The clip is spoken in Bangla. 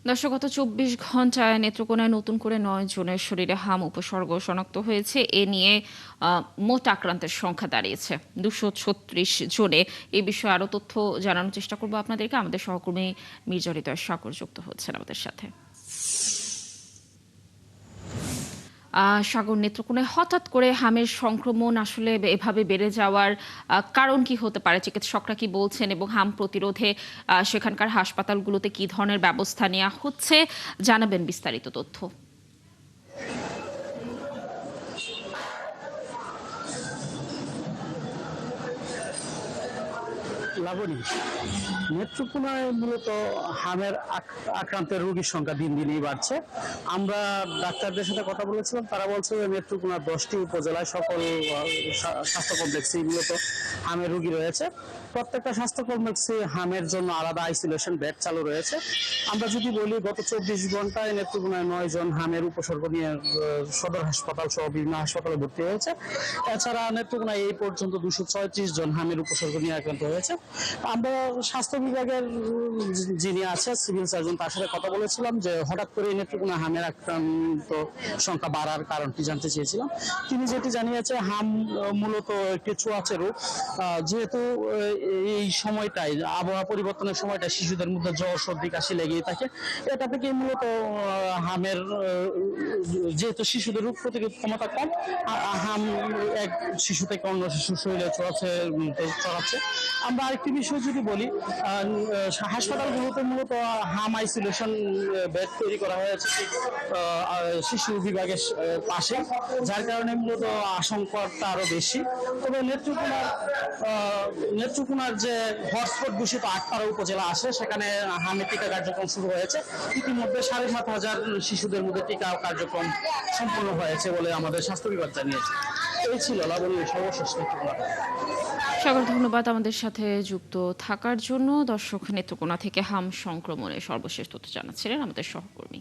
দর্শক, গত ২৪ ঘন্টায় নেত্রকোনায় নতুন করে ৯ জনের শরীরে হাম উপসর্গ শনাক্ত হয়েছে। এ নিয়ে মোট আক্রান্তের সংখ্যা দাঁড়িয়েছে ২৩৬ জনে। এই বিষয়ে আরো তথ্য জানানোর চেষ্টা করব আপনাদেরকে। আমাদের সহকর্মী মির্জা হৃদয় সাগর যুক্ত হচ্ছেন আমাদের সাথে। সাগর, নেত্রকোনায় হঠাৎ করে হামের সংক্রমণ আসলে এভাবে বেড়ে যাওয়ার কারণ কি হতে পারে? চিকিৎসকরা কি বলছেন এবং হাম প্রতিরোধে সেখানকার হাসপাতালগুলোতে কি ধরনের ব্যবস্থা নেওয়া হচ্ছে? জানাবেন বিস্তারিত তথ্য। লাবণী, নেত্রকোনায় মূলত হামের আক্রান্তের রোগীর সংখ্যা দিন দিনই বাড়ছে। আমরা ডাক্তারদের সাথে কথা বলেছিলাম, তারা বলছে যে নেত্রকোনার 10টি উপজেলায় সকল স্বাস্থ্য কমপ্লেক্সে মূলত হামের রোগী রয়েছে। প্রত্যেকটা স্বাস্থ্য কমপ্লেক্সে হামের জন্য আলাদা আইসোলেশন বেড চালু রয়েছে। আমরা যদি বলি, গত 24 ঘন্টায় নেত্রকোনায় 9 জন হামের উপসর্গ নিয়ে সদর হাসপাতাল সহ বিভিন্ন হাসপাতালে ভর্তি হয়েছে। এছাড়া নেত্রকোনায় এই পর্যন্ত 236 জন হামের উপসর্গ নিয়ে আক্রান্ত হয়েছে। আমরা স্বাস্থ্য বিভাগের যিনি আছে সিভিল সার্জন, তার সাথে কথা বলেছিলাম যে হঠাৎ করে নেত্রকোনা হামের আক্রান্ত সংখ্যা বাড়ার কারণটি জানতে চেয়েছিলাম। তিনি যেটি জানিয়েছে, হাম মূলত একটি ছোঁয়াচে রোগ। যেহেতু এই সময়টাই আবহাওয়া পরিবর্তনের সময়টা শিশুদের মধ্যে জ্বর সর্দি কাশি লেগেই থাকে, এটা থেকে মূলত হামের যেহেতু শিশুদের রোগ প্রতিরোধ ক্ষমতা কম, হাম এক শিশু থেকে অন্য শিশুর শরীরে ছড়াচ্ছে। আমরা আরেকটি বিষয় যদি বলি, হাসপাতালগুলোতে মূলত হাম আইসোলেশন বেড তৈরি করা হয়েছে শিশু বিভাগের পাশে, যার কারণে মূলত আশঙ্কাটা আরো বেশি। তবে নেত্রকোনার যে হটস্পট ঘোষিত 8 উপজেলা আছে, সেখানে হামের টিকা কার্যক্রম শুরু হয়েছে। ইতিমধ্যে ৫,৫০০ শিশুদের মধ্যে টিকা কার্যক্রম সম্পূর্ণ হয়েছে বলে আমাদের স্বাস্থ্য বিভাগ জানিয়েছে। এই ছিল লাবণী সর্বশেষ নেত্রকোনা। সাগর, ধন্যবাদ আমাদের সাথে যুক্ত থাকার জন্য। দর্শক, নেত্রকোনা থেকে হাম সংক্রমণের সর্বশেষ তথ্য জানাচ্ছিলেন আমাদের সহকর্মী।